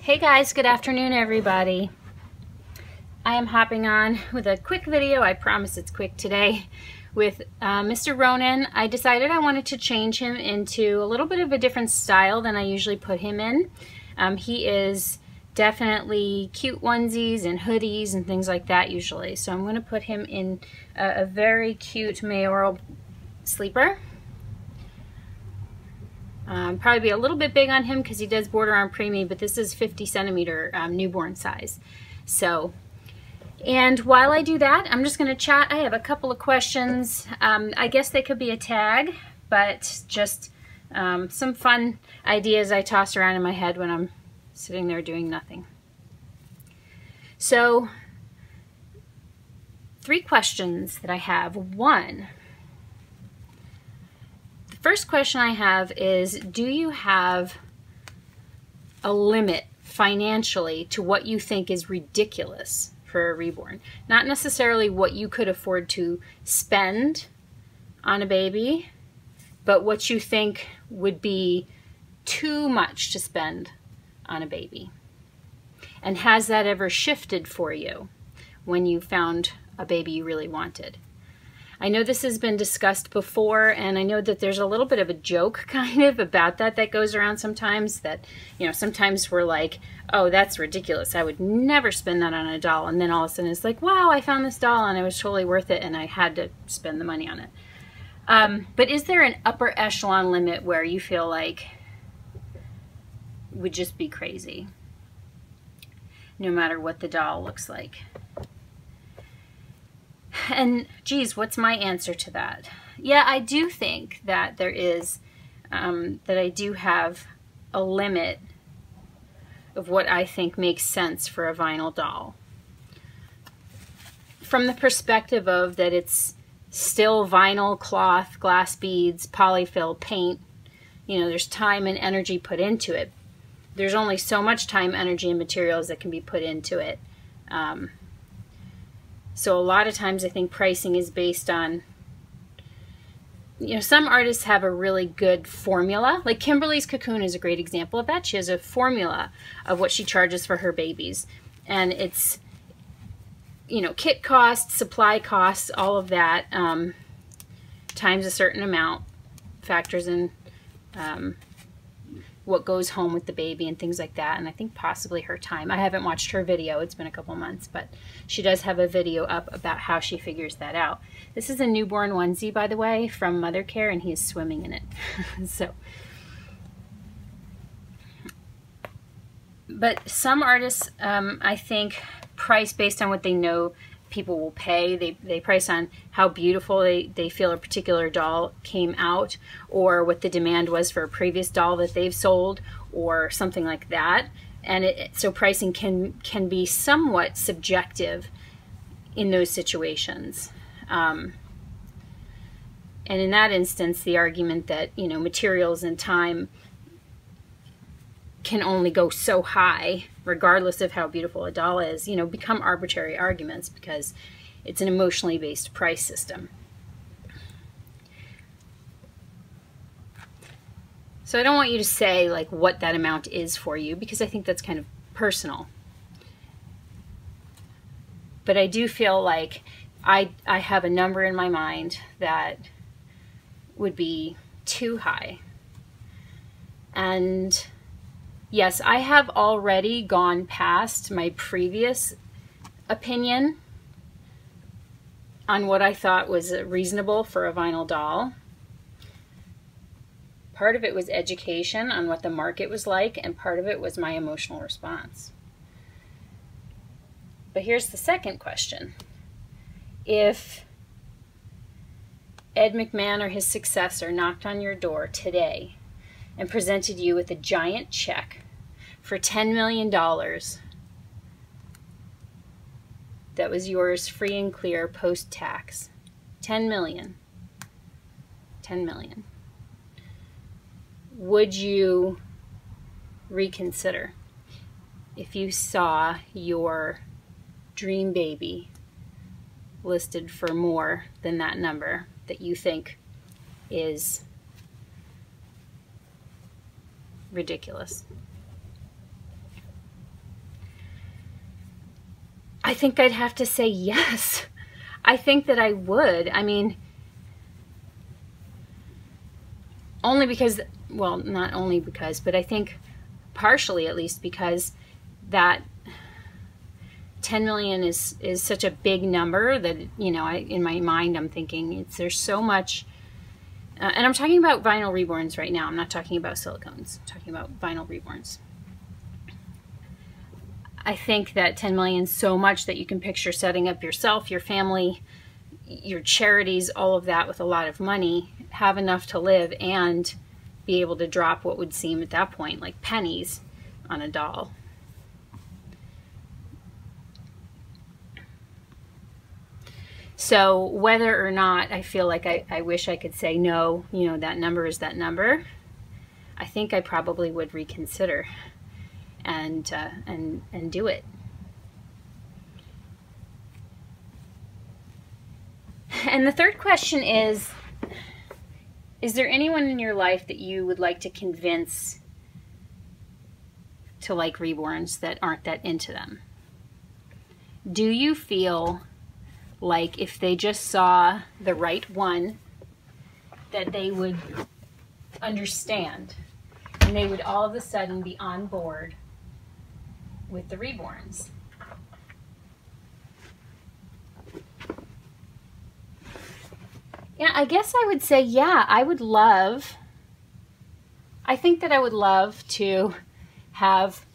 Hey guys, good afternoon everybody. I am hopping on with a quick video. I promise it's quick today with Mr. Ronin. I decided I wanted to change him into a little bit of a different style than I usually put him in. He is definitely cute onesies and hoodies and things like that usually. So I'm going to put him in a very cute Mayoral sleeper. Probably be a little bit big on him because he does border on preemie, but this is 50 centimeter newborn size. So, and while I do that, I'm just going to chat. I have a couple of questions. I guess they could be a tag, but just some fun ideas I toss around in my head when I'm sitting there doing nothing. So, 3 questions that I have. One, first question I have is, do you have a limit financially to what you think is ridiculous for a reborn? Not necessarily what you could afford to spend on a baby, but what you think would be too much to spend on a baby. And has that ever shifted for you when you found a baby you really wanted? I know this has been discussed before, and I know that there's a little bit of a joke kind of about that goes around sometimes, that, you know, sometimes we're like, oh, that's ridiculous, I would never spend that on a doll, and then all of a sudden it's like, wow, I found this doll and it was totally worth it and I had to spend the money on it. But is there an upper echelon limit where you feel like would just be crazy, no matter what the doll looks like? And geez, what's my answer to that? Yeah, I do think that there is, that I do have a limit of what I think makes sense for a vinyl doll. From the perspective of that it's still vinyl, cloth, glass beads, polyfill, paint. You know, there's time and energy put into it. There's only so much time, energy, and materials that can be put into it. So a lot of times I think pricing is based on, you know, some artists have a really good formula. Like Kimberly's Cocoon is a great example of that. She has a formula of what she charges for her babies. And it's, you know, kit costs, supply costs, all of that, times a certain amount, factors in what goes home with the baby and things like that, and I think possibly her time. I haven't watched her video, it's been a couple months, but she does have a video up about how she figures that out. This is a newborn onesie, by the way, from Mother Care, and he is swimming in it. So, but some artists, I think, price based on what they know people will pay. They price on how beautiful they feel a particular doll came out, or what the demand was for a previous doll that they've sold, or something like that. And so pricing can be somewhat subjective in those situations. And in that instance, the argument that, you know, materials and time can only go so high, regardless of how beautiful a doll is, you know, become arbitrary arguments because it's an emotionally based price system. So I don't want you to say like what that amount is for you, because I think that's kind of personal. But I do feel like I have a number in my mind that would be too high. And yes, I have already gone past my previous opinion on what I thought was reasonable for a vinyl doll. Part of it was education on what the market was like, and part of it was my emotional response. But here's the second question. If Ed McMahon or his successor knocked on your door today and presented you with a giant check for $10 million that was yours free and clear post-tax, $10 million, $10 million, would you reconsider if you saw your dream baby listed for more than that number that you think is ridiculous? I think I'd have to say yes. I think that I would. I mean, only because, well, not only because, but I think partially at least because that 10 million is such a big number that, you know, in my mind I'm thinking there's so much, and I'm talking about vinyl reborns right now. I'm not talking about silicones. I'm talking about vinyl reborns. I think that 10 million is so much that you can picture setting up yourself, your family, your charities, all of that with a lot of money, have enough to live, and be able to drop what would seem at that point like pennies on a doll. So whether or not I feel like I wish I could say no, you know, that number is that number, I think I probably would reconsider and do it. And the third question is there anyone in your life that you would like to convince to like reborns that aren't that into them? Do you feel like if they just saw the right one, that they would understand and they would all of a sudden be on board with the reborns? Yeah, I guess I would say, yeah, I think that I would love to have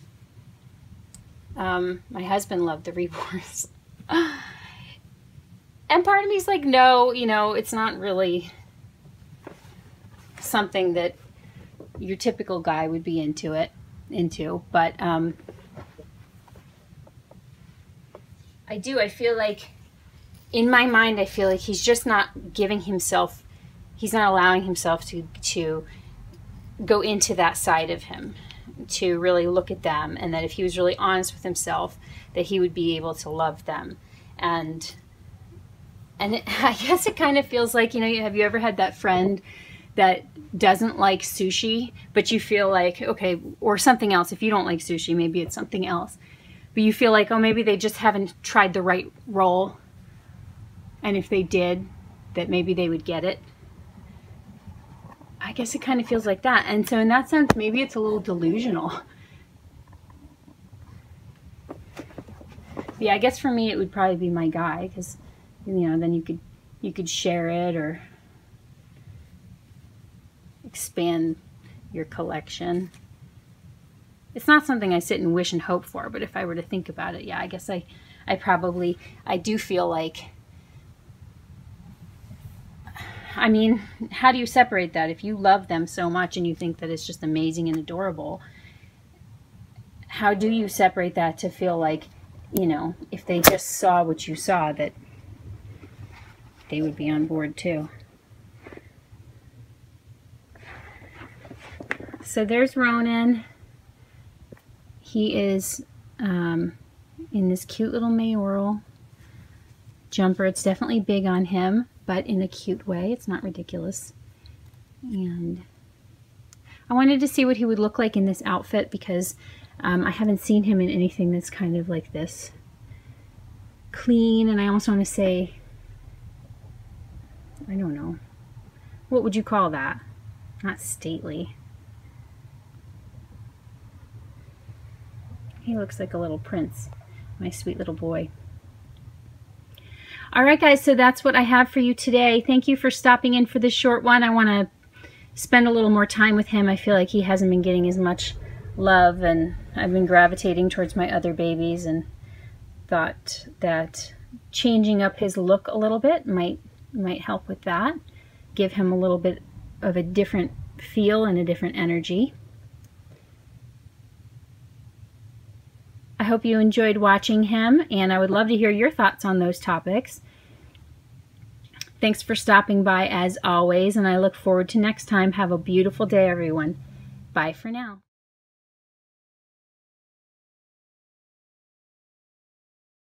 my husband love the reborns. And part of me is like, no, you know, it's not really something that your typical guy would be into. But I feel like, in my mind, I feel like he's just not giving himself, he's not allowing himself to go into that side of him, to really look at them, and that if he was really honest with himself, that he would be able to love them. And I guess it kind of feels like, you know, have you ever had that friend that doesn't like sushi, but you feel like, okay, or something else. If you don't like sushi, maybe it's something else. But you feel like, oh, maybe they just haven't tried the right roll. And if they did, that maybe they would get it. I guess it kind of feels like that. And so in that sense, maybe it's a little delusional. Yeah, I guess for me, it would probably be my guy, because, you know, then you could share it or expand your collection. It's not something I sit and wish and hope for, but if I were to think about it, yeah, I guess I do feel like, I mean, how do you separate that? If you love them so much and you think that it's just amazing and adorable, how do you separate that to feel like, you know, if they just saw what you saw, that they would be on board too? So there's Ronin. He is in this cute little Mayoral jumper. It's definitely big on him, but in a cute way. It's not ridiculous. And I wanted to see what he would look like in this outfit, because I haven't seen him in anything that's kind of like this clean. And I almost want to say, I don't know, what would you call that? Not stately. He looks like a little prince, my sweet little boy. All right, guys, so that's what I have for you today. Thank you for stopping in for this short one. I want to spend a little more time with him. I feel like he hasn't been getting as much love, and I've been gravitating towards my other babies, and thought that changing up his look a little bit might help with that. Give him a little bit of a different feel and a different energy. I hope you enjoyed watching him, and I would love to hear your thoughts on those topics. Thanks for stopping by as always, and I look forward to next time. Have a beautiful day, everyone. Bye for now.